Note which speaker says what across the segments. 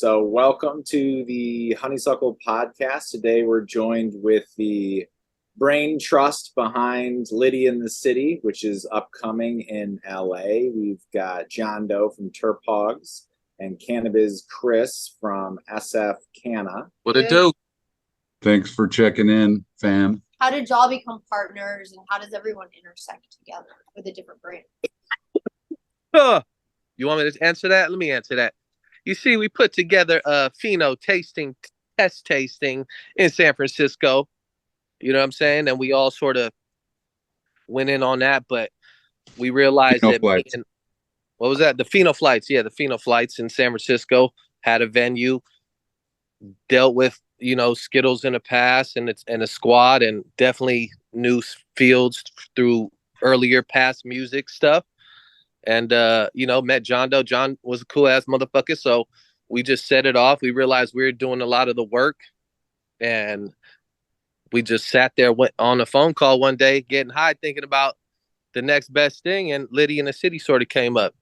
Speaker 1: So, welcome to the Honeysuckle Podcast. Today, we're joined with the brain trust behind Litty in the City, which is upcoming in LA. We've got Jondo from Terp Hogs and Cannabiz Chris from SF Canna.
Speaker 2: What it do?
Speaker 3: Thanks for checking in, fam.
Speaker 4: How did y'all become partners, and how does everyone intersect together with a different brand?
Speaker 2: You want me to answer that? Let me answer that. You see, we put together a pheno test tasting in San Francisco. You know what I'm saying? And we all sort of went in on that, but we realized that what was that? The pheno flights. Yeah, the pheno flights in San Francisco had a venue, dealt with, Skittles in the past and a squad, and definitely knew fields through earlier past music stuff. And, met Jondo. John was a cool ass motherfucker. So we just set it off. We realized we were doing a lot of the work, and we just sat there, went on a phone call one day, getting high, thinking about the next best thing. And Litty in the City sort of came up.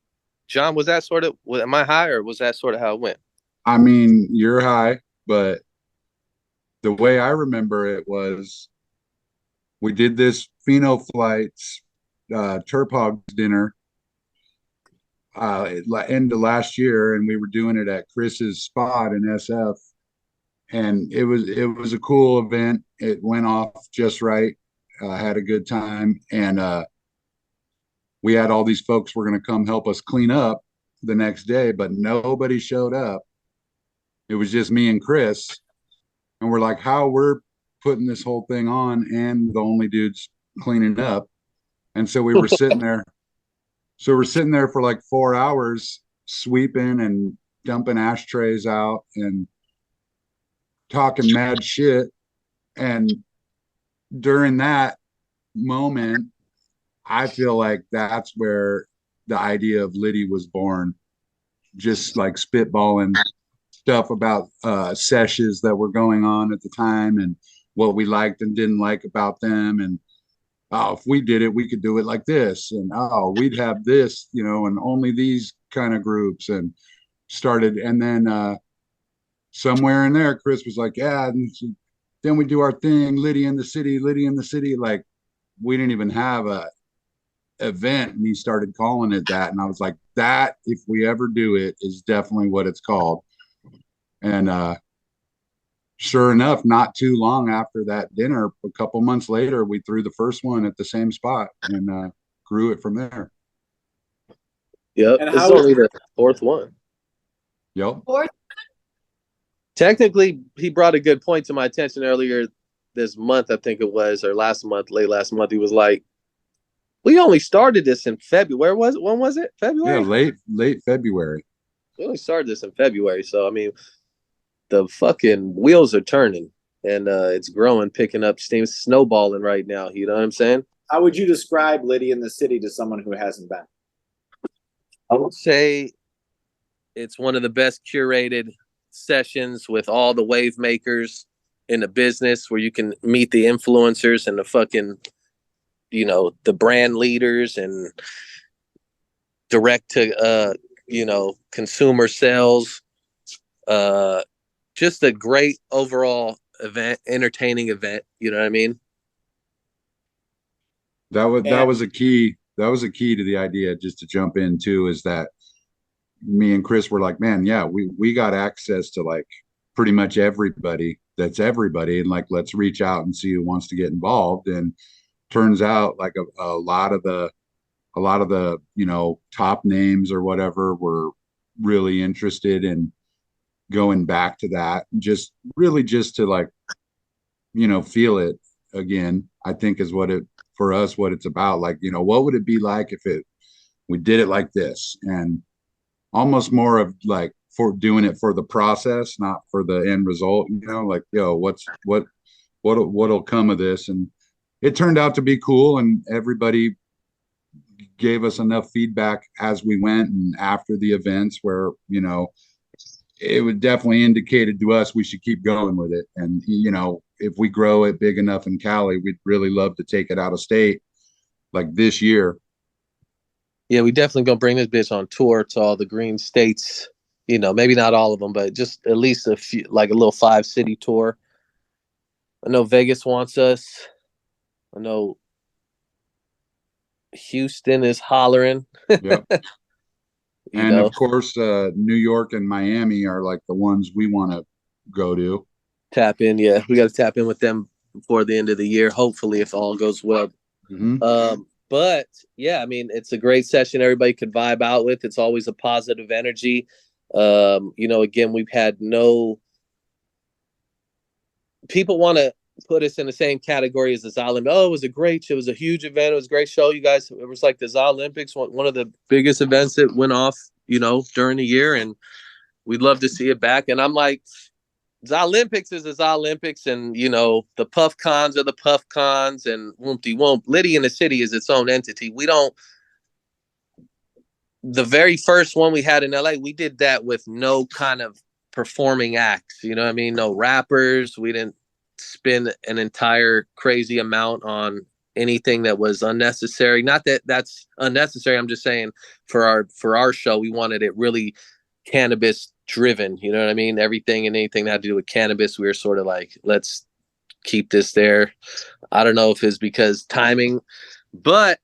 Speaker 2: John, am I high, or was that sort of how it went?
Speaker 3: I mean, you're high, but the way I remember it was we did this pheno flights, Terp Hogs dinner, end of last year, and we were doing it at Chris's spot in SF, and it was a cool event. It went off just right. Had a good time, and we had all these folks were going to come help us clean up the next day, but nobody showed up. It was just me and Chris, and we're like, how we're putting this whole thing on, and the only dudes cleaning up. And so we were sitting there. So we're sitting there for like 4 hours, sweeping and dumping ashtrays out and talking mad shit. And during that moment, I feel like that's where the idea of Litty was born. Just like spitballing stuff about sessions that were going on at the time and what we liked and didn't like about them. And if we did it, we could do it like this. And we'd have this, and only these kind of groups, and started. And then somewhere in there, Chris was like, yeah, and then we do our thing, Litty in the City. Like, we didn't even have a event, and he started calling it that. And I was like, that, if we ever do it, is definitely what it's called. And sure enough, not too long after that dinner, a couple months later, we threw the first one at the same spot and grew it from there.
Speaker 2: Yep. And it's only the fourth one.
Speaker 3: Yep.
Speaker 2: Technically, he brought a good point to my attention earlier this month, I think it was, or late last month. He was like, we only started this in February. When was it? February?
Speaker 3: Yeah, late February.
Speaker 2: We only started this in February. So, I mean, the fucking wheels are turning, and it's growing, picking up steam, snowballing right now. You know what I'm saying?
Speaker 1: How would you describe Litty in the City to someone who hasn't been?
Speaker 2: I would say it's one of the best curated sessions with all the wave makers in the business, where you can meet the influencers and the fucking, the brand leaders and direct to, consumer sales. Just a great overall event, entertaining event. You know what I mean?
Speaker 3: That was a key. That was a key to the idea, just to jump in too, is that me and Chris were like, man, yeah, we got access to like pretty much everybody that's everybody. And like, let's reach out and see who wants to get involved. And turns out like a lot of the, top names or whatever were really interested in going back to that, just to like, feel it again, I think is what it's about. Like, what would it be like if we did it like this, and almost more of like for doing it for the process, not for the end result, like, what'll come of this. And it turned out to be cool, and everybody gave us enough feedback as we went and after the events where, it would definitely indicated to us we should keep going with it. And, if we grow it big enough in Cali, we'd really love to take it out of state like this year.
Speaker 2: Yeah, we definitely gonna bring this bitch on tour to all the green states maybe not all of them, but just at least a few, like a little 5-city tour. I know Vegas wants us. I know Houston is hollering.
Speaker 3: Yeah. And of course, New York and Miami are like the ones we want to go to.
Speaker 2: Tap in, yeah. We got to tap in with them before the end of the year, hopefully, if all goes well. But yeah, I mean, it's a great session everybody could vibe out with. It's always a positive energy. Again, we've had no people want to put us in the same category as the Olympics. Oh, it was a great show. It was a huge event. It was a great show. You guys, it was like the Olympics, one of the biggest events that went off, during the year. And we'd love to see it back. And I'm like, the Olympics is the Olympics, and the Puff Cons are the Puff Cons, and whoop-de-whoop. Litty in the City is its own entity. We don't. The very first one we had in LA, we did that with no kind of performing acts. You know what I mean? No rappers. We didn't spend an entire crazy amount on anything that was unnecessary. Not that that's unnecessary. I'm just saying for our show, we wanted it really cannabis driven, you know what I mean? Everything and anything that had to do with cannabis, we were sort of like, let's keep this there. I don't know if it's because timing, but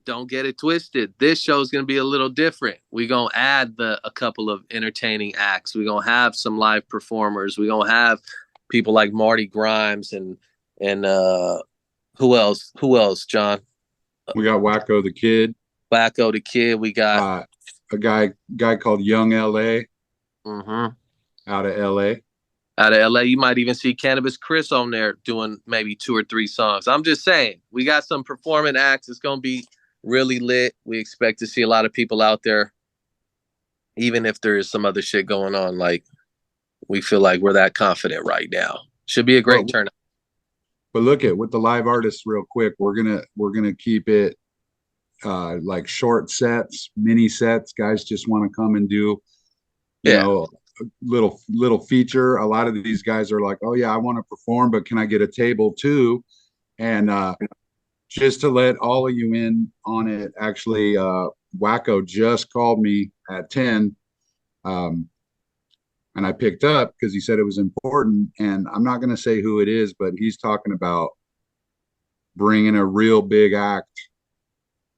Speaker 2: don't get it twisted. This show is going to be a little different. We're going to add a couple of entertaining acts. We're going to have some live performers. We're going to have people like Marty Grimes and who else, John?
Speaker 3: We got Wacko the Kid.
Speaker 2: We got
Speaker 3: a guy called Young LA. Out of LA.
Speaker 2: You might even see Cannabis Chris on there doing maybe 2 or 3 songs. I'm just saying, we got some performing acts. It's going to be really lit. We expect to see a lot of people out there, even if there's some other shit going on. Like, we feel like we're that confident right now. Should be a great turnout.
Speaker 3: But look with the live artists real quick. We're gonna keep it like short sets, mini sets. Guys just want to come and do, you know, a little feature. A lot of these guys are like, oh yeah, I want to perform, but can I get a table too? And just to let all of you in on it, actually, Wacko just called me at 10, and I picked up because he said it was important. And I'm not going to say who it is, but he's talking about bringing a real big act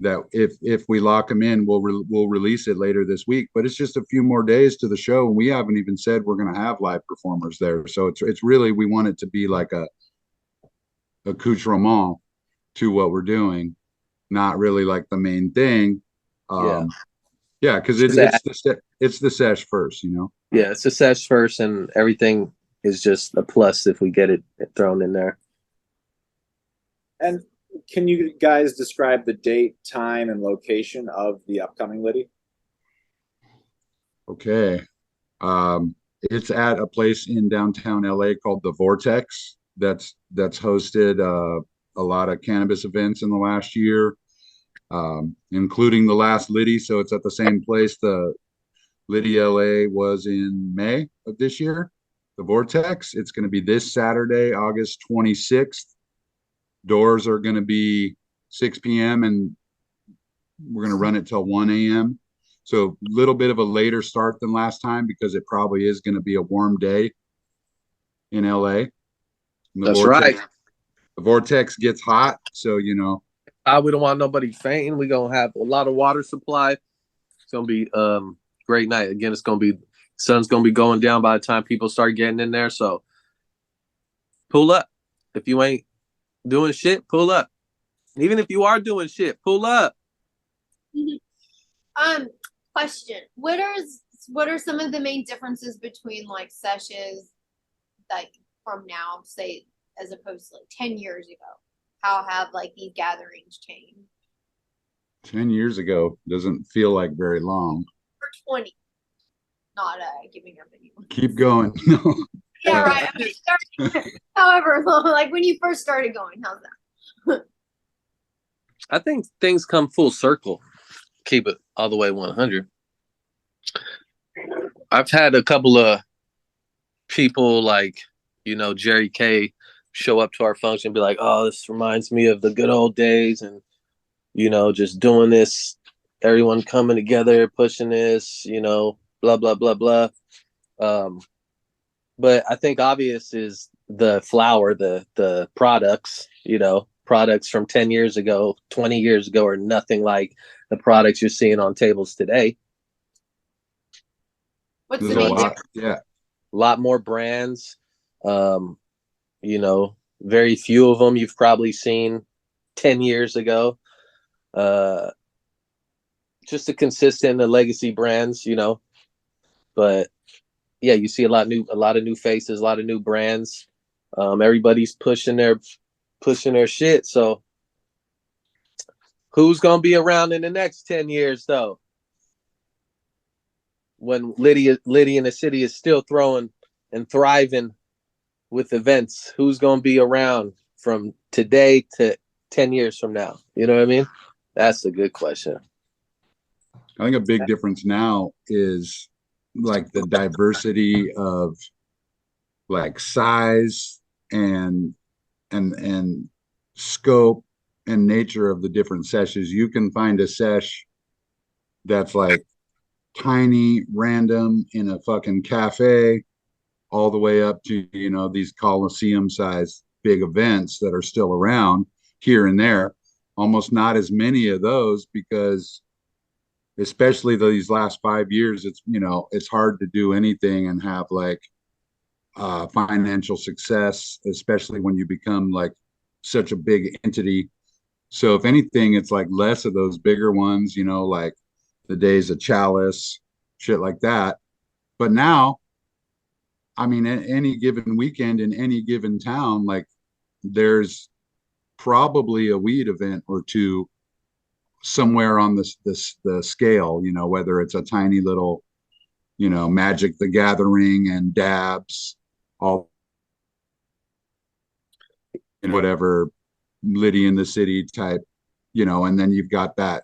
Speaker 3: that if we lock him in, we'll release it later this week. But it's just a few more days to the show, and we haven't even said we're going to have live performers there. So it's really, we want it to be like a accoutrement to what we're doing, not really like the main thing. Yeah, because it's the sesh first, you know.
Speaker 2: Yeah, it's the sesh first, and everything is just a plus if we get it thrown in there.
Speaker 1: And can you guys describe the date, time, and location of the upcoming Litty?
Speaker 3: Okay. It's at a place in downtown LA called the Vortex. That's hosted a lot of cannabis events in the last year, including the last Litty. So it's at the same place the Litty LA was in May of this year. The Vortex. It's going to be this Saturday, August 26th. Doors are going to be 6 p.m. and we're going to run it till 1 a.m. So a little bit of a later start than last time because it probably is going to be a warm day in LA.
Speaker 2: That's right.
Speaker 3: The Vortex gets hot, so you know.
Speaker 2: We don't want nobody fainting. We're gonna have a lot of water supply. It's gonna be great night. Again, it's gonna be sun's gonna be going down by the time people start getting in there. So pull up. If you ain't doing shit, pull up. Even if you are doing shit, pull up.
Speaker 4: Question. What are some of the main differences between like sessions like from now, say, as opposed to like 10 years ago? How have like these gatherings changed?
Speaker 3: 10 years ago doesn't feel like very long.
Speaker 4: Or 20. Not giving up anyone.
Speaker 3: Keep going.
Speaker 4: Yeah, right. However long, like when you first started going, how's that?
Speaker 2: I think things come full circle. Keep it all the way 100. I've had a couple of people like, Jerry K show up to our function and be like, oh, this reminds me of the good old days. And, just doing this, everyone coming together, pushing this, blah blah blah blah. But I think obvious is the flower, the products, products from 10 years ago, 20 years ago are nothing like the products you're seeing on tables today.
Speaker 4: What's
Speaker 3: There's
Speaker 4: the
Speaker 3: a
Speaker 4: main
Speaker 3: lot,
Speaker 4: difference?
Speaker 3: yeah.
Speaker 2: A lot more brands. Very few of them you've probably seen 10 years ago. Just a consistent legacy brands, but yeah, you see a lot of new faces, a lot of new brands. Everybody's pushing their shit. So who's gonna be around in the next 10 years though? When Litty in the city is still throwing and thriving with events, who's gonna be around from today to 10 years from now? You know what I mean? That's a good question.
Speaker 3: I think a big difference now is like the diversity of like size and scope and nature of the different sessions. You can find a sesh that's like tiny, random in a fucking cafe, all the way up to, these Coliseum sized big events that are still around here and there. Almost not as many of those because especially these last 5 years, it's hard to do anything and have like financial success, especially when you become like such a big entity. So if anything, it's like less of those bigger ones, like the days of Chalice, shit like that. But now, I mean, any given weekend in any given town, like there's probably a weed event or two somewhere on the scale, whether it's a tiny little, Magic the Gathering and dabs, all whatever Litty in the city type, and then you've got that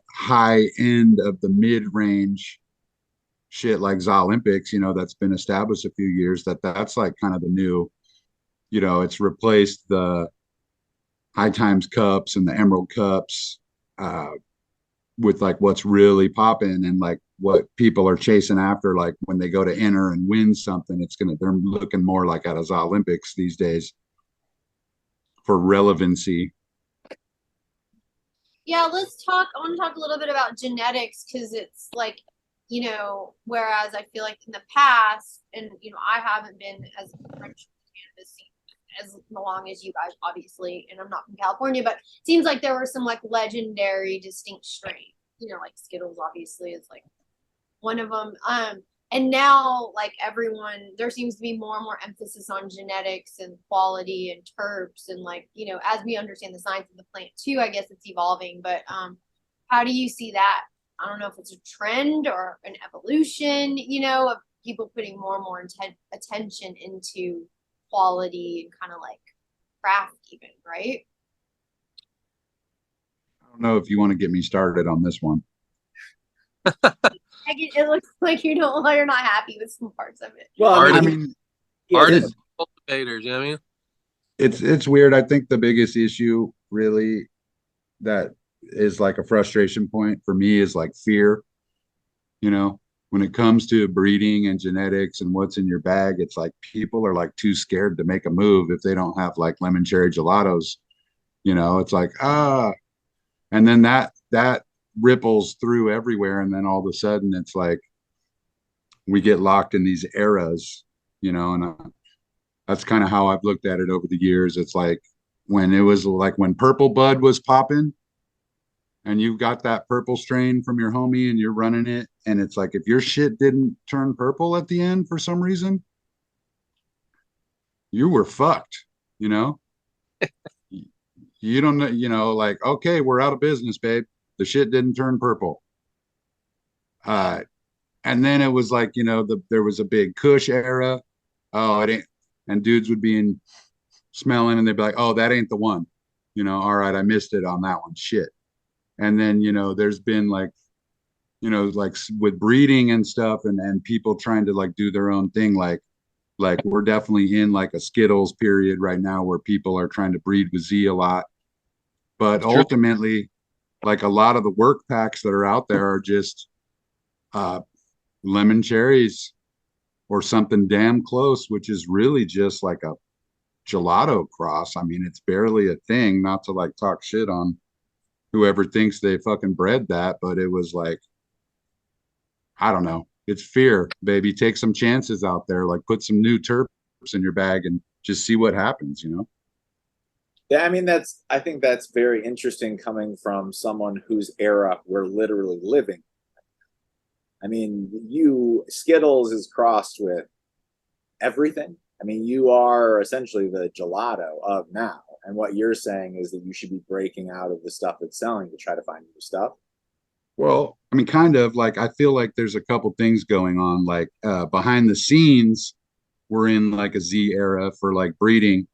Speaker 3: high end of the mid range shit like Olympics, that's been established a few years, that's like kind of the new, it's replaced the High Times Cups and the Emerald Cups with like what's really popping and like what people are chasing after. Like when they go to enter and win something, they're looking more like at as Olympics these days for relevancy.
Speaker 4: Yeah, I want to talk a little bit about genetics because it's like, whereas I feel like in the past, and, I haven't been as entrenched in the cannabis scene as long as you guys, obviously, and I'm not from California, but it seems like there were some like legendary distinct strains, like Skittles obviously is like one of them. And now like there seems to be more and more emphasis on genetics and quality and terps and like, as we understand the science of the plant too, I guess it's evolving, but how do you see that? I don't know if it's a trend or an evolution, of people putting more and more attention into quality and kind of like craft even, right?
Speaker 3: I don't know if you want to get me started on this one.
Speaker 4: It looks like you're not happy with some parts of it.
Speaker 1: Well,
Speaker 2: Artists, cultivators, you know what I mean?
Speaker 3: It's weird. I think the biggest issue really that is like a frustration point for me is like fear. When it comes to breeding and genetics and what's in your bag, it's like people are like too scared to make a move if they don't have like lemon cherry gelatos. It's like and then that ripples through everywhere, and then all of a sudden it's like we get locked in these eras, and that's kind of how I've looked at it over the years. It's like when Purple Bud was popping and you got that purple strain from your homie and you're running it, and it's like if your shit didn't turn purple at the end for some reason, you were fucked. You don't know, like, okay, we're out of business, babe. The shit didn't turn purple. And then it was like, there was a big Kush era. Oh, it ain't. And dudes would be smelling and they'd be like, oh, that ain't the one. All right, I missed it on that one. Shit. And then, there's been like, like with breeding and stuff and people trying to like do their own thing. Like we're definitely in like a Skittles period right now where people are trying to breed with Z a lot. But ultimately, like a lot of the work packs that are out there are just lemon cherries or something damn close, which is really just like a gelato cross. I mean, it's barely a thing, not to like talk shit on whoever thinks they fucking bred that, but it was like, I don't know. It's fear, baby. Take some chances out there. Like put some new terps in your bag and just see what happens, you know?
Speaker 1: Yeah, I mean I think that's very interesting coming from someone whose era we're literally living. I mean, Skittles is crossed with everything. I mean, you are essentially the gelato of now. And what you're saying is that you should be breaking out of the stuff that's selling to try to find new stuff.
Speaker 3: Well, I mean, kind of like I feel like there's a couple things going on. Like behind the scenes, we're in like a Z era for like breeding,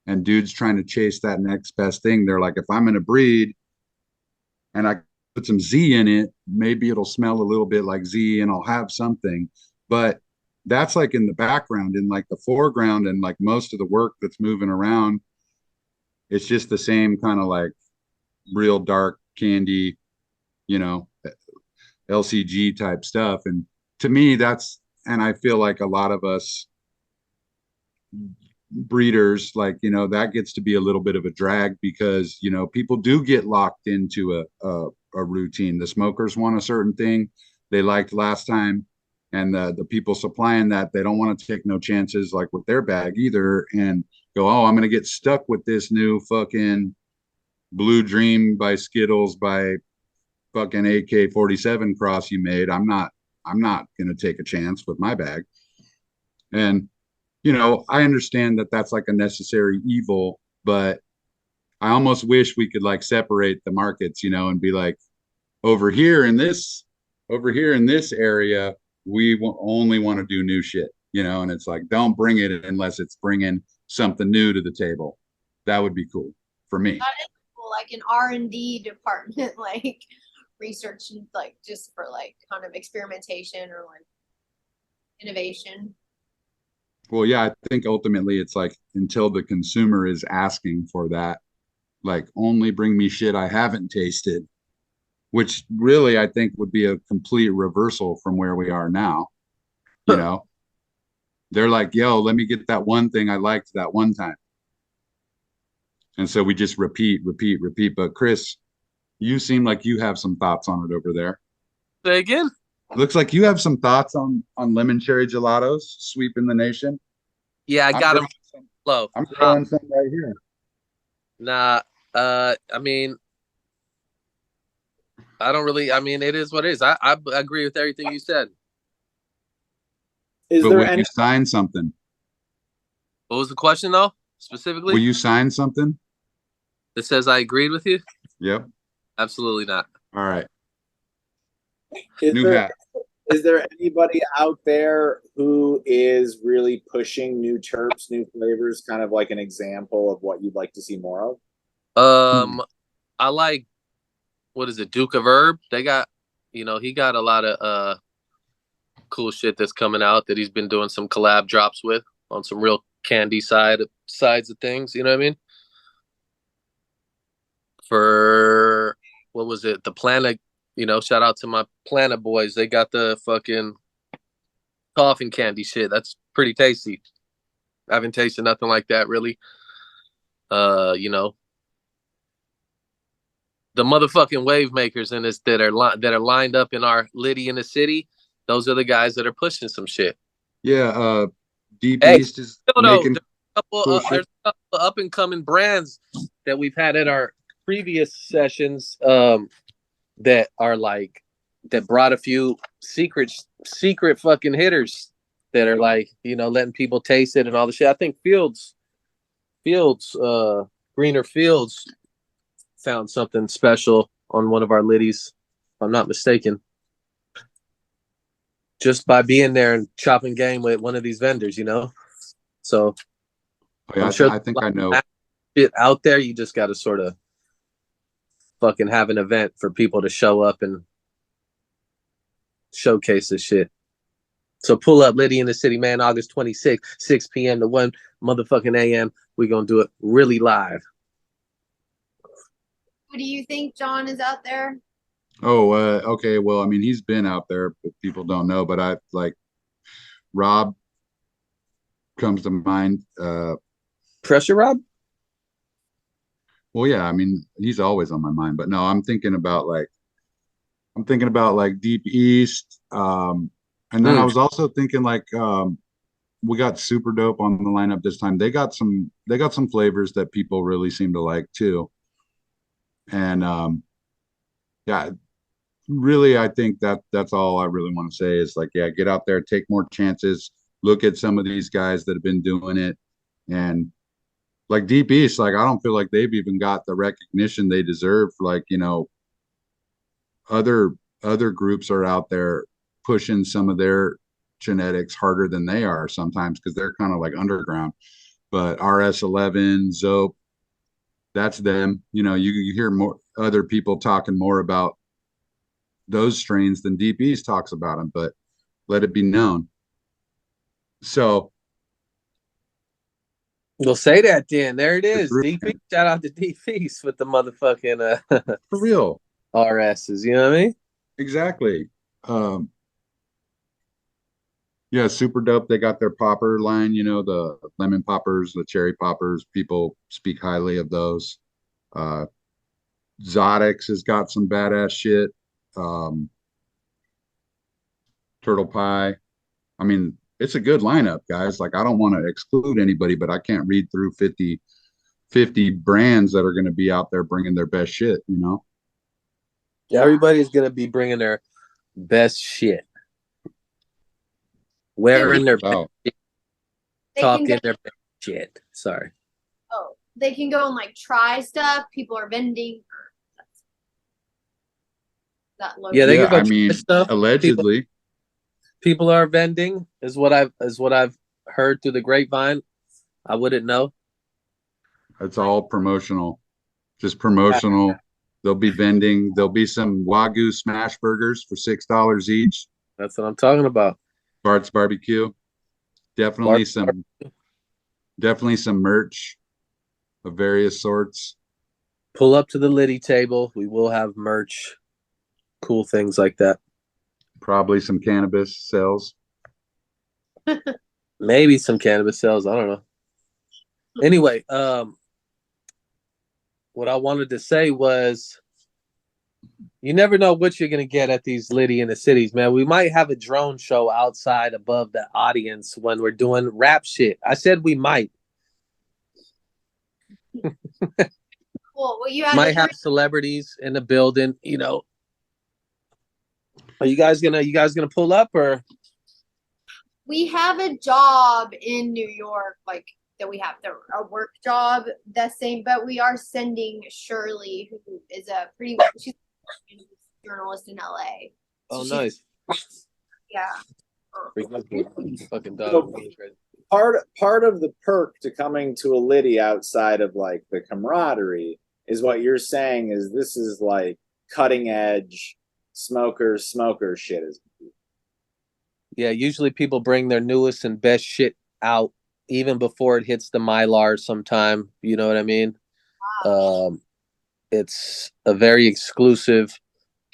Speaker 3: and dudes trying to chase that next best thing. They're like, if I'm going to breed and I put some Z in it, maybe it'll smell a little bit like Z and I'll have something. But that's like in the background. In like the foreground and like most of the work that's moving around, it's just the same kind of like real dark candy, you know, LCG type stuff. And to me, and I feel like a lot of us breeders, like, you know, that gets to be a little bit of a drag because, you know, people do get locked into a routine. The smokers want a certain thing they liked last time, and the people supplying that, they don't want to take no chances like with their bag either and go, oh, I'm going to get stuck with this new fucking Blue Dream by Skittles by fucking AK-47 cross you made. I'm not going to take a chance with my bag. And, you know, I understand that that's like a necessary evil, but I almost wish we could like separate the markets, you know, and be like, over here in this area, we only want to do new shit, you know, and it's like, don't bring it unless it's bringing something new to the table. That would be cool for me.
Speaker 4: That is cool, like an R&D department, like research, like just for like kind of experimentation or like innovation.
Speaker 3: Well, yeah, I think ultimately it's like until the consumer is asking for that, like only bring me shit I haven't tasted, which really I think would be a complete reversal from where we are now. You know, they're like, yo, let me get that one thing I liked that one time. And so we just repeat. But Chris, you seem like you have some thoughts on it over there.
Speaker 2: Say again?
Speaker 3: Looks like you have some thoughts on lemon cherry gelatos sweeping the nation.
Speaker 2: Yeah, I got them low.
Speaker 3: I'm throwing some right here.
Speaker 2: Nah, I mean, I don't really. I mean, it is what it is. I agree with everything you said.
Speaker 1: Is
Speaker 3: but
Speaker 1: there
Speaker 3: will
Speaker 1: any?
Speaker 3: You sign something?
Speaker 2: What was the question though, specifically?
Speaker 3: Will you sign something
Speaker 2: that says I agreed with you?
Speaker 3: Yep.
Speaker 2: Absolutely not.
Speaker 3: All right.
Speaker 1: Is there anybody out there who is really pushing new terps, new flavors, kind of like an example of what you'd like to see more of?
Speaker 2: I like, what is it, Duke of Herb? They got, you know, he got a lot of cool shit that's coming out that he's been doing some collab drops with on some real candy sides of things, you know what I mean? For, what was it, the Planet, you know, shout out to my Planet boys. They got the fucking coffin candy shit. That's pretty tasty. I haven't tasted nothing like that really. You know, the motherfucking wave makers in this that are lined up in our Litty in the city. Those are the guys that are pushing some shit.
Speaker 3: Yeah, Deep
Speaker 2: hey,
Speaker 3: East is making
Speaker 2: there's a couple up and coming brands that we've had at our previous sessions that are like that brought a few secret fucking hitters that are like, you know, letting people taste it and all the shit. I think Fields Greener Fields found something special on one of our Littys, if I'm not mistaken, just by being there and chopping game with one of these vendors, you know. So
Speaker 3: yeah, I'm sure I think I know
Speaker 2: shit out there. You just got to sort of fucking have an event for people to show up and showcase this shit. So pull up Litty in the City, man, August 26th, 6 p.m. to 1 motherfucking a.m. We're going to do it really live.
Speaker 4: What do you think, John, is out there?
Speaker 3: Oh, okay. Well, I mean, he's been out there, but people don't know. But I like Rob comes to mind.
Speaker 2: Pressure Rob?
Speaker 3: Well, yeah, I mean, he's always on my mind. But no, I'm thinking about like Deep East. And then I
Speaker 2: Mm.
Speaker 3: was also thinking like we got Super Dope on the lineup this time. They got some flavors that people really seem to like too. And yeah, really, I think that's all I really want to say is like, yeah, get out there, take more chances, look at some of these guys that have been doing it. And like Deep East, like I don't feel like they've even got the recognition they deserve. Like, you know, other other groups are out there pushing some of their genetics harder than they are sometimes because they're kind of like underground. But RS11, Zope, that's them. You know, you hear more other people talking more about those strains than Deep East talks about them, but let it be known. So
Speaker 2: We'll say that then. There it
Speaker 3: it's
Speaker 2: is.
Speaker 3: real,
Speaker 2: DP. Shout out to DP with the motherfucking
Speaker 3: for real.
Speaker 2: RSs. You know what I mean?
Speaker 3: Exactly. Um, yeah, Super Dope. They got their popper line, you know, the lemon poppers, the cherry poppers. People speak highly of those. Uh, Zodix has got some badass shit. Um, Turtle Pie. I mean, it's a good lineup, guys. Like, I don't want to exclude anybody, but I can't read through 50 brands that are going to be out there bringing their best shit, you know?
Speaker 2: Yeah. Everybody's gonna be bringing their best shit, wearing their best
Speaker 3: Wow.
Speaker 2: shit,
Speaker 4: They can
Speaker 2: talking
Speaker 4: go,
Speaker 2: their best shit. Sorry.
Speaker 4: they can go and like try stuff. People are vending that logo.
Speaker 2: Yeah, they
Speaker 3: Yeah,
Speaker 2: can go
Speaker 3: I
Speaker 2: try
Speaker 3: mean,
Speaker 2: stuff.
Speaker 3: allegedly.
Speaker 2: People are vending is what I've heard through the grapevine. I wouldn't know.
Speaker 3: It's all promotional, just promotional. There'll be vending. There'll be some Wagyu smash burgers for $6 each.
Speaker 2: That's what I'm talking about.
Speaker 3: Bart's Barbecue.
Speaker 2: Bar-
Speaker 3: Definitely some merch of various sorts.
Speaker 2: Pull up to the Litty table. We will have merch, cool things like that.
Speaker 3: Probably some cannabis sales.
Speaker 2: Maybe some cannabis sales. I don't know. Anyway, what I wanted to say was you never know what you're gonna get at these Litty in the cities, man. We might have a drone show outside above the audience when we're doing rap shit. I said we might.
Speaker 4: Cool. Well, you had
Speaker 2: Might have celebrities in the building, you know. Are you guys gonna pull up or
Speaker 4: we have a job in New York, like that we have a work job the same, but we are sending Shirley, who is she's a journalist in LA.
Speaker 2: oh
Speaker 4: So
Speaker 2: nice.
Speaker 4: Yeah.
Speaker 2: Fucking dog.
Speaker 1: So, part of the perk to coming to a Litty outside of like the camaraderie is what you're saying is this is like cutting edge smoker shit is.
Speaker 2: Yeah, usually people bring their newest and best shit out even before it hits the Mylar sometime. You know what I mean? It's a very exclusive,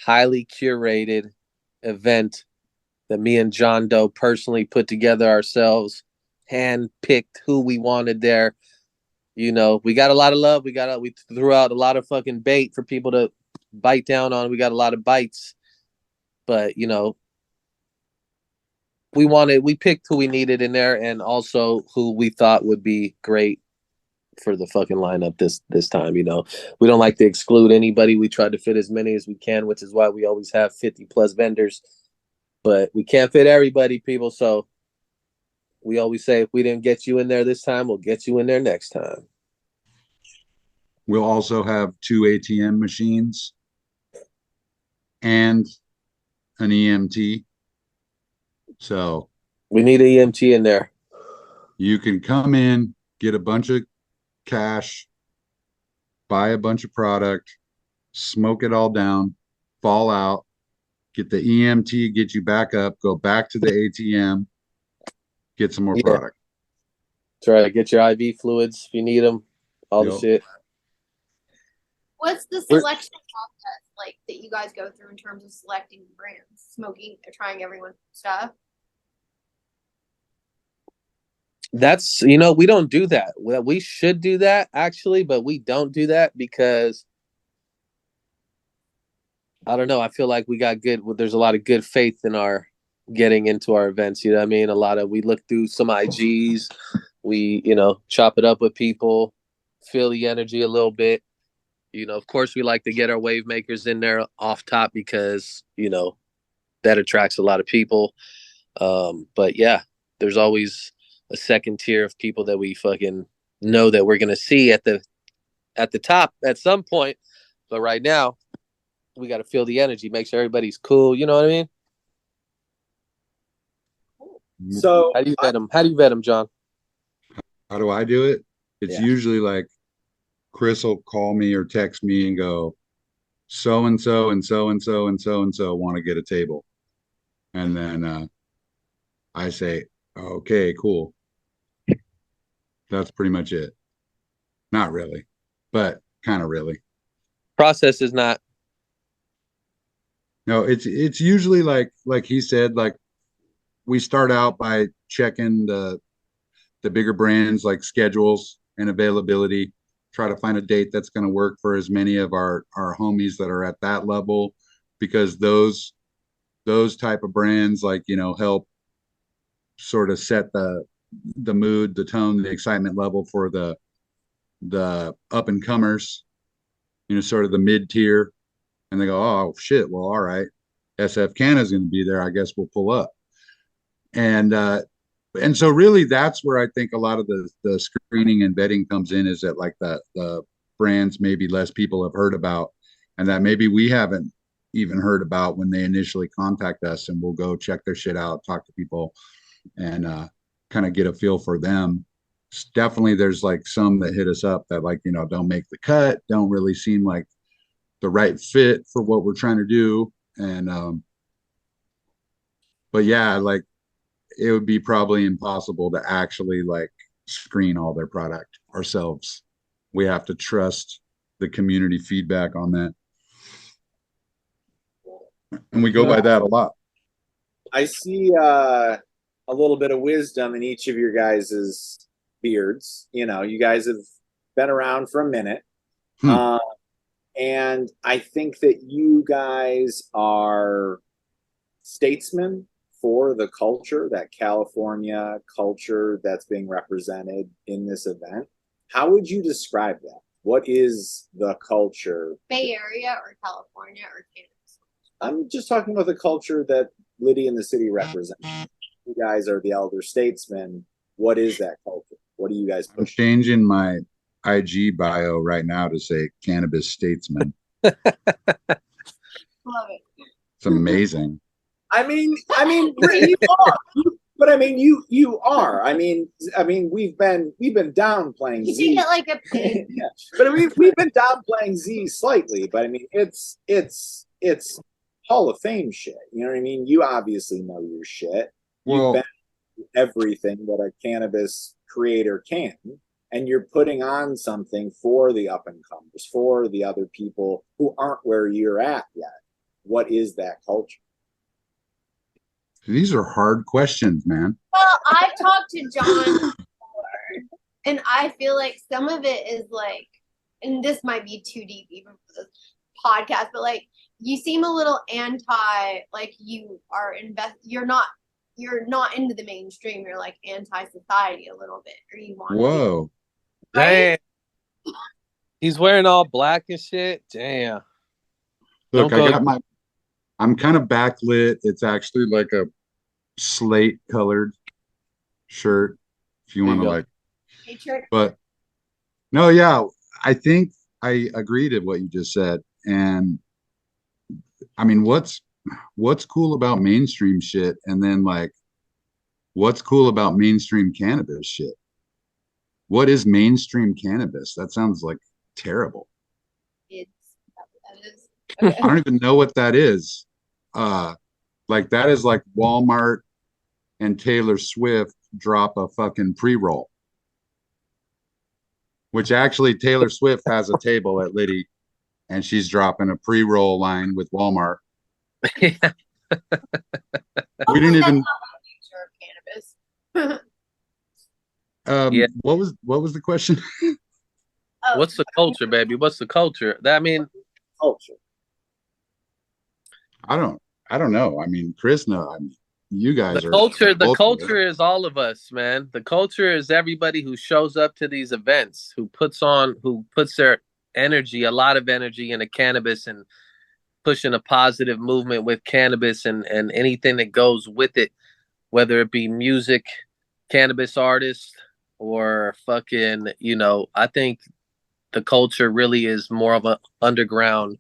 Speaker 2: highly curated event that me and Jondo personally put together ourselves, hand picked who we wanted there. You know, we got a lot of love. We threw out a lot of fucking bait for people to bite down on. We got a lot of bites, but you know, we picked who we needed in there and also who we thought would be great for the fucking lineup this time. You know, we don't like to exclude anybody. We try to fit as many as we can, which is why we always have 50 plus vendors, but we can't fit everybody, people. So we always say, if we didn't get you in there this time, we'll get you in there next time.
Speaker 3: We'll also have 2 ATM machines and an EMT. So
Speaker 2: we need an EMT in there.
Speaker 3: You can come in, get a bunch of cash, buy a bunch of product, smoke it all down, fall out, get the EMT, get you back up, go back to the ATM, get some more product.
Speaker 2: That's right. Get your IV fluids if you need them, all the shit.
Speaker 4: What's the selection process like that you guys go through in terms of selecting brands, smoking, or trying everyone's stuff?
Speaker 2: That's, you know, we don't do that. We should do that actually, but we don't do that because I don't know. I feel like there's a lot of good faith in our getting into our events. You know what I mean? We look through some IGs, we, you know, chop it up with people, feel the energy a little bit. You know, of course, we like to get our wave makers in there off top because, you know, that attracts a lot of people. But yeah, there's always a second tier of people that we fucking know that we're going to see at the top at some point. But right now, we got to feel the energy, make sure everybody's cool. You know what I mean?
Speaker 1: So
Speaker 2: how do you vet them? How do you vet them, John?
Speaker 3: How do I do it? It's usually like Chris will call me or text me and go, so and so and so and so and so and so want to get a table, and then I say, okay, cool. That's pretty much it. Not really, but kind of really.
Speaker 2: Process is not.
Speaker 3: No, it's usually like he said, like we start out by checking the bigger brands, like schedules and availability, try to find a date that's going to work for as many of our homies that are at that level, because those type of brands, like, you know, help sort of set the mood, the tone, the excitement level for the up and comers, you know, sort of the mid tier. And they go, oh shit, well, all right, SF Canada's going to be there, I guess we'll pull up. And so really that's where I think a lot of the screening and vetting comes in, is that like the brands maybe less people have heard about, and that maybe we haven't even heard about when they initially contact us, and we'll go check their shit out, talk to people, and kind of get a feel for them. Definitely there's like some that hit us up that, like, you know, don't make the cut, don't really seem like the right fit for what we're trying to do. And but yeah, like it would be probably impossible to actually like screen all their product ourselves. We have to trust the community feedback on that, and we go by that a lot.
Speaker 1: I see a little bit of wisdom in each of your guys's beards. You know, you guys have been around for a minute. And I think that you guys are statesmen for the culture, that California culture that's being represented in this event. How would you describe that? What is the culture?
Speaker 4: Bay Area or California or Canada?
Speaker 1: I'm just talking about the culture that Litty and the city represent. You guys are the elder statesmen. What is that culture? What do you guys push?
Speaker 3: I'm changing my IG bio right now to say cannabis statesman.
Speaker 4: Love it.
Speaker 3: It's amazing.
Speaker 1: I mean, you are. But I mean, you are. I mean, we've been downplaying
Speaker 4: You
Speaker 1: Z.
Speaker 4: take it like a pig.
Speaker 1: Yeah. But we've been downplaying Z slightly. But I mean, it's Hall of Fame shit. You know what I mean? You obviously know your shit. You've been everything that a cannabis creator can, and you're putting on something for the up and comers, for the other people who aren't where you're at yet. What is that culture?
Speaker 3: These are hard questions, man.
Speaker 4: Well, I've talked to John before, and I feel like some of it is like, and this might be too deep even for this podcast, but like you seem a little anti, like you are you're not into the mainstream. You're like anti-society a little bit, or you want.
Speaker 3: Whoa.
Speaker 4: To, right?
Speaker 2: Damn. He's wearing all black and shit. Damn.
Speaker 3: Look, I'm kind of backlit. It's actually like a slate colored shirt, if you want to like. But no, yeah, I think I agree to what you just said. And I mean, what's cool about mainstream shit, and then like what's cool about mainstream cannabis shit? What is mainstream cannabis? That sounds like terrible. I don't even know what that is. Like that is like Walmart and Taylor Swift drop a fucking pre-roll, which actually Taylor Swift has a table at Litty, and she's dropping a pre-roll line with Walmart. We didn't even
Speaker 4: cannabis.
Speaker 2: Yeah.
Speaker 3: What was the question?
Speaker 4: Oh,
Speaker 2: What's the culture, baby? What's the culture? I mean,
Speaker 1: Culture.
Speaker 3: I don't know. I mean, Chris, no. I mean, you guys
Speaker 2: the
Speaker 3: are
Speaker 2: culture. The
Speaker 3: culture.
Speaker 2: culture is all of us, man. The culture is everybody who shows up to these events, who puts their energy, a lot of energy into cannabis and pushing a positive movement with cannabis and anything that goes with it, whether it be music, cannabis artists, or fucking, I think the culture really is more of an underground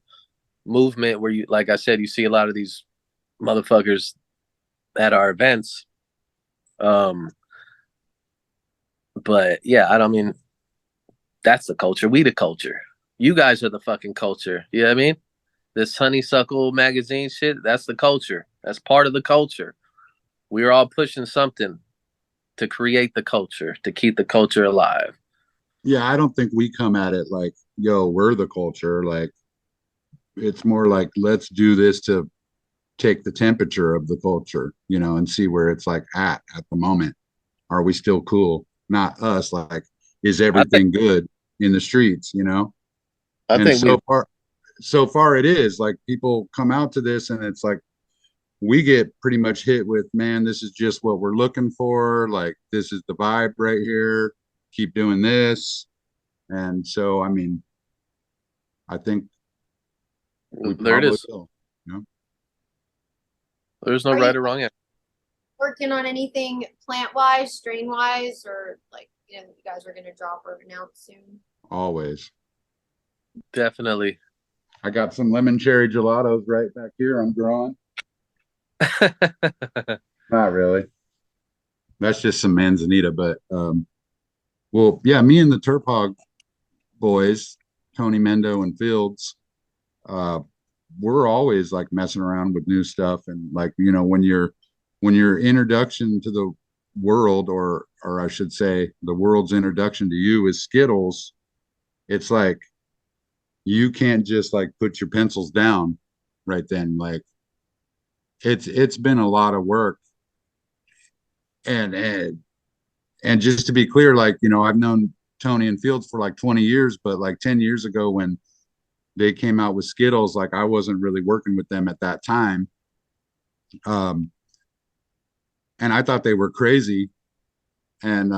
Speaker 2: movement where you, like I said, you see a lot of these motherfuckers at our events. But yeah, I don't mean that's the culture. We the culture. You guys are the fucking culture. You know what I mean? This Honeysuckle magazine shit, that's the culture. That's part of the culture. We're all pushing something to create the culture, to keep the culture alive.
Speaker 3: Yeah, I don't think we come at it like, yo, we're the culture. Like, it's more like, let's do this to take the temperature of the culture, and see where it's like at the moment. Are we still cool? Not us. Like, is everything good in the streets? And so far it is. Like, people come out to this and it's like we get pretty much hit with, man, this is just what we're looking for. Like, this is the vibe right here. Keep doing this. And so, I mean, I think
Speaker 2: there it is.
Speaker 3: Will,
Speaker 2: There's no right or wrong answer.
Speaker 4: Working on anything plant wise, strain wise, or like, you guys are going to drop or announce soon?
Speaker 3: Always.
Speaker 2: Definitely.
Speaker 3: I got some lemon cherry gelatos right back here. I'm drawing. Not really. That's just some manzanita, but well, yeah, me and the Terp Hog boys, Tony Mendo and Fields, we're always like messing around with new stuff. And like, when your introduction to the world, or I should say the world's introduction to you is Skittles, it's like you can't just like put your pencils down right then. Like, it's been a lot of work. And just to be clear, like, I've known Tony and Fields for like 20 years, but like 10 years ago when they came out with Skittles, like I wasn't really working with them at that time. And I thought they were crazy. And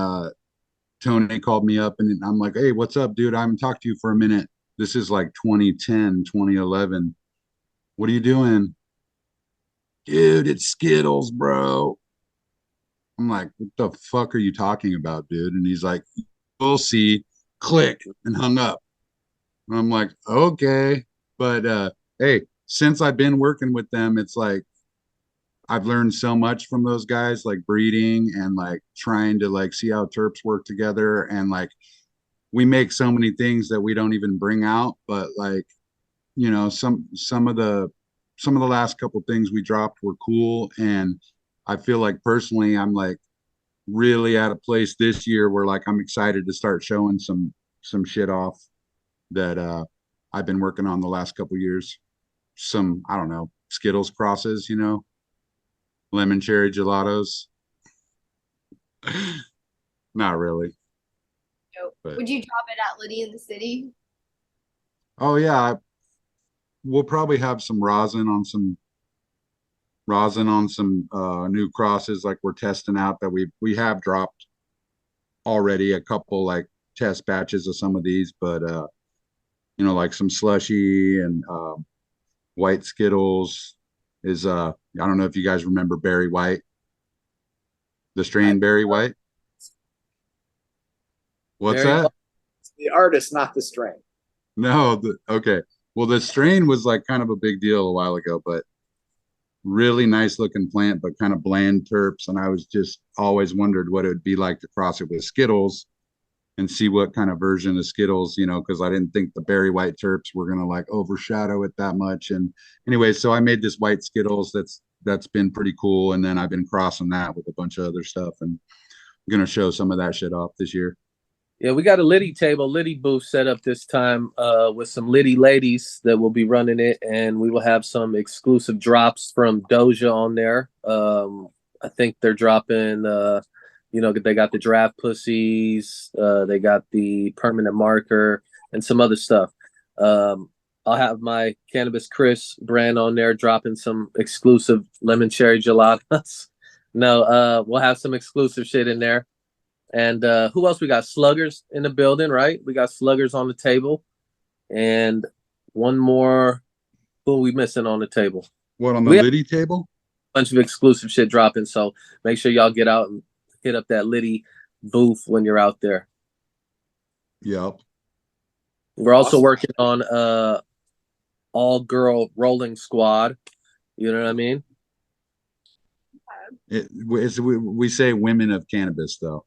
Speaker 3: Tony called me up and I'm like, hey, what's up, dude? I haven't talked to you for a minute. This is like 2010, 2011. What are you doing? Dude, it's Skittles, bro. I'm like, what the fuck are you talking about, dude? And he's like, we'll see. Click, and hung up. And I'm like, okay. But hey, since I've been working with them, it's like I've learned so much from those guys, like breeding and like trying to like see how terps work together. And like we make so many things that we don't even bring out, but like, some of the last couple things we dropped were cool. And I feel like personally, I'm like really at a place this year where like I'm excited to start showing some shit off that I've been working on the last couple years. Some, I don't know, Skittles crosses, lemon cherry gelatos. Not really.
Speaker 4: Nope.
Speaker 3: But,
Speaker 4: would you drop it at Litty in the city?
Speaker 3: Oh yeah, we'll probably have some rosin on some new crosses like we're testing out that we have dropped already a couple like test batches of some of these, but like some slushy and white Skittles is I don't know if you guys remember Berry White, the strain Berry White. What's
Speaker 2: Berry
Speaker 3: that?
Speaker 1: It's the artist, not the strain.
Speaker 3: No, okay. Well, the strain was like kind of a big deal a while ago, but really nice looking plant, but kind of bland terps. And I was just always wondered what it would be like to cross it with Skittles and see what kind of version of Skittles, because I didn't think the Berry White terps were going to like overshadow it that much. And anyway, so I made this white Skittles that's been pretty cool. And then I've been crossing that with a bunch of other stuff, and I'm going to show some of that shit off this year.
Speaker 2: Yeah, we got a Litty table, Litty booth set up this time with some Litty ladies that will be running it, and we will have some exclusive drops from Doja on there. I think they're dropping, they got the draft pussies, they got the permanent marker, and some other stuff. I'll have my Cannabiz Chris brand on there dropping some exclusive lemon cherry gelatos. No, we'll have some exclusive shit in there. And who else? We got Sluggers in the building, right? We got Sluggers on the table. And one more. Who are we missing on the table?
Speaker 3: What, on the Litty table?
Speaker 2: A bunch of exclusive shit dropping. So make sure y'all get out and hit up that Litty booth when you're out there.
Speaker 3: Yep.
Speaker 2: We're also working on all girl rolling squad. You know what I mean?
Speaker 3: We say women of cannabis, though.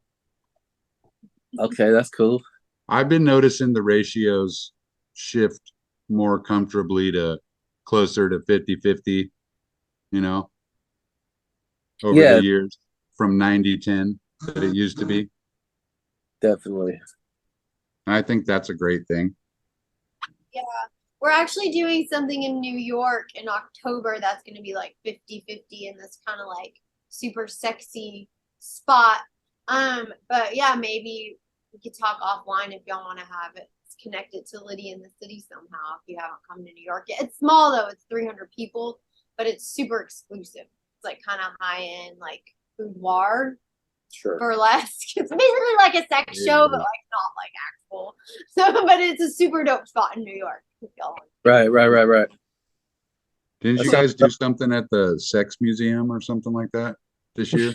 Speaker 2: Okay, that's cool.
Speaker 3: I've been noticing the ratios shift more comfortably to closer to 50-50, over the years from 90-10 that it used to be.
Speaker 2: Definitely.
Speaker 3: I think that's a great thing.
Speaker 4: Yeah. We're actually doing something in New York in October that's going to be like 50-50 in this kind of like super sexy spot. But yeah, maybe we could talk offline if y'all want to have it connected to Litty in the city somehow if you haven't come to New York yet. It's small though, it's 300 people, but it's super exclusive. It's like kind of high end, like boudoir.
Speaker 1: Sure.
Speaker 4: Burlesque. It's basically like a sex show, but like not like actual. So, but it's a super dope spot in New York.
Speaker 2: Right.
Speaker 3: Didn't you guys do something at the Sex Museum or something like that this year?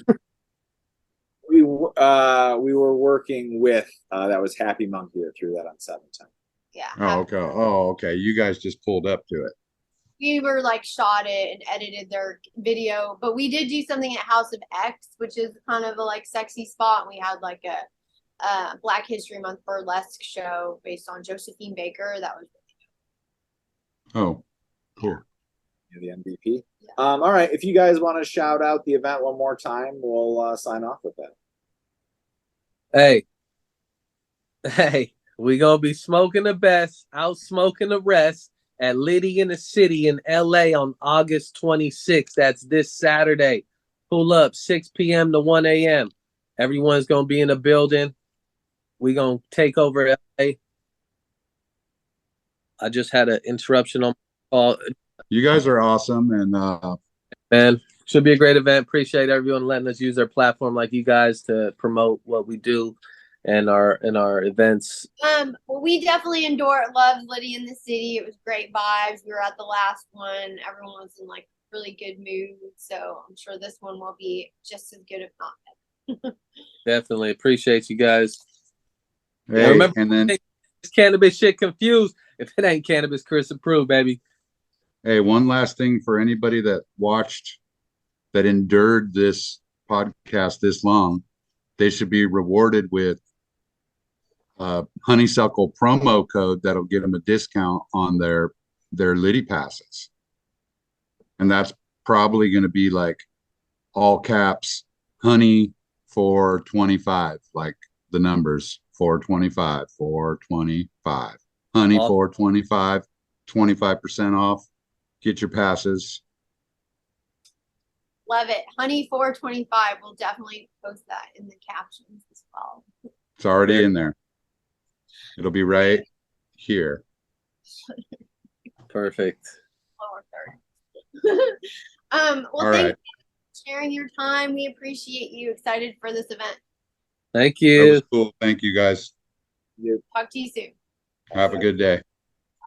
Speaker 1: We were working with that was Happy Monkey that threw that on 710.
Speaker 4: Yeah.
Speaker 3: Okay. You guys just pulled up to it.
Speaker 4: We were like shot it and edited their video, but we did do something at House of X, which is kind of a like sexy spot. And we had like a Black History Month burlesque show based on Josephine Baker. That was really
Speaker 3: Oh, cool.
Speaker 1: The MVP. Yeah. All right. If you guys want to shout out the event one more time, we'll sign off with
Speaker 2: that. Hey, we gonna be smoking the best, out smoking the rest at Litty in the City in LA on August 26th. That's this Saturday. Pull up 6 p.m. to 1 a.m. Everyone's gonna be in the building. We gonna take over LA. I just had an interruption on my call.
Speaker 3: You guys are awesome, and
Speaker 2: man, should be a great event. Appreciate everyone letting us use their platform like you guys to promote what we do and our events.
Speaker 4: Well, we definitely love Litty in the City. It was great vibes. We were at the last one. Everyone was in like really good mood. So I'm sure this one will be just as good, if not better.
Speaker 2: Definitely appreciate you guys.
Speaker 3: Hey,
Speaker 2: remember,
Speaker 3: and then
Speaker 2: this cannabis shit confused. If it ain't Cannabiz Chris approved, baby.
Speaker 3: Hey, one last thing for anybody that watched, that endured this podcast this long, they should be rewarded with Honeysuckle promo code that'll get them a discount on their Litty passes. And that's probably going to be like all caps honey 425, like the numbers 425 honey 425, 25% off. Get your passes.
Speaker 4: Love it. Honey 425. We'll definitely post that in the captions as well.
Speaker 3: It's already in there. It'll be right here.
Speaker 2: Perfect.
Speaker 4: Lower third. Well,
Speaker 3: all
Speaker 4: thank
Speaker 3: right.
Speaker 4: you for sharing your time. We appreciate you. Excited for this event.
Speaker 2: Thank you.
Speaker 3: That was cool. Thank you, guys.
Speaker 4: Talk to you soon.
Speaker 3: Have a good day.